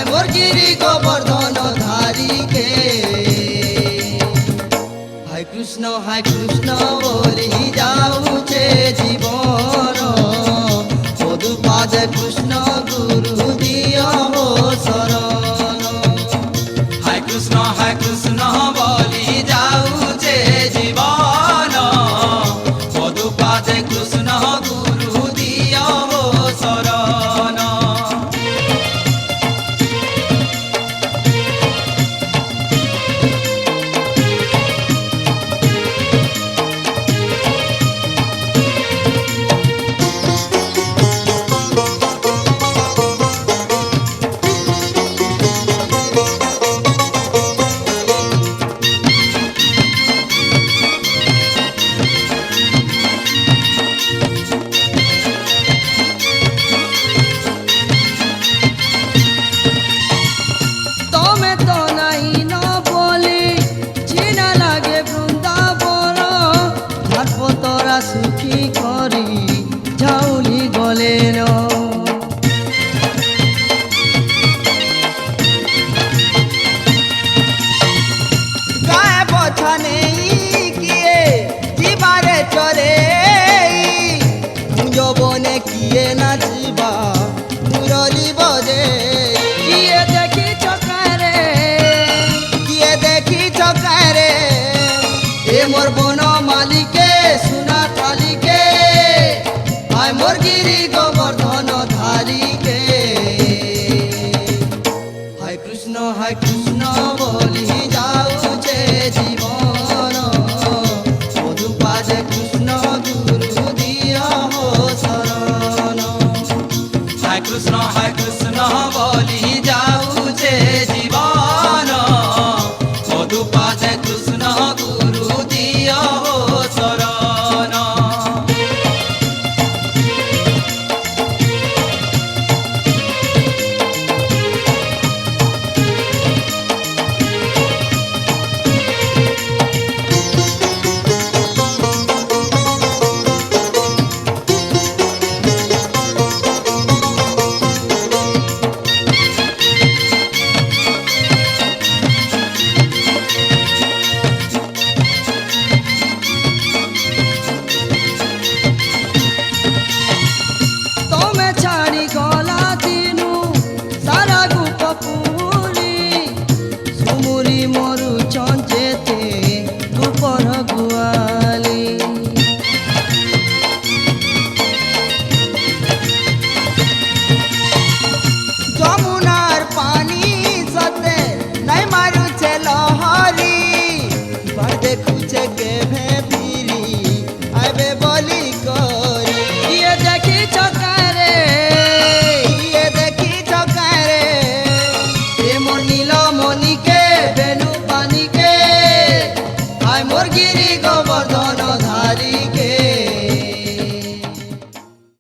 হায় মোর গিরি গোবর্ধন ধারিকে হায় কৃষ্ণ বলি যাউছে জীবন পদুপাদে কৃষ্ণ গুরু দিয় শরণ হায় কৃষ্ণ বলি যাউছে জীবন পদুপাদে কৃষ্ণ গুরু দিয় শরণ সুখী করি ঝাউলি গলেন গায়ে বছা নেই কিয়ে জীবারে চরে যৌবনে কিয়ে নাচিবা মুরলি বজে কিয়ে দেখি চকারে এ মোর বন মালিকে সোনা থালিকে হায় মোর গিরি গোবর্ধন ধারিকে হায় কৃষ্ণ বলি যাউছে জীবন পদুপাদে কৃষ্ণ গুরু দিয় শরণ হায় কৃষ্ণ বলি যাউছে জীবন পদুপাদে কৃষ্ণ গুরু দিয় শরণ যমুনার পানি সতে নাই মারুছে লহরি দেখুছে কে ভেবিরি আবে বলি করি গিয়ে দেখি চকারে এ মোর নীল মণিকে বেনু পানিকে হায় মোর গিরি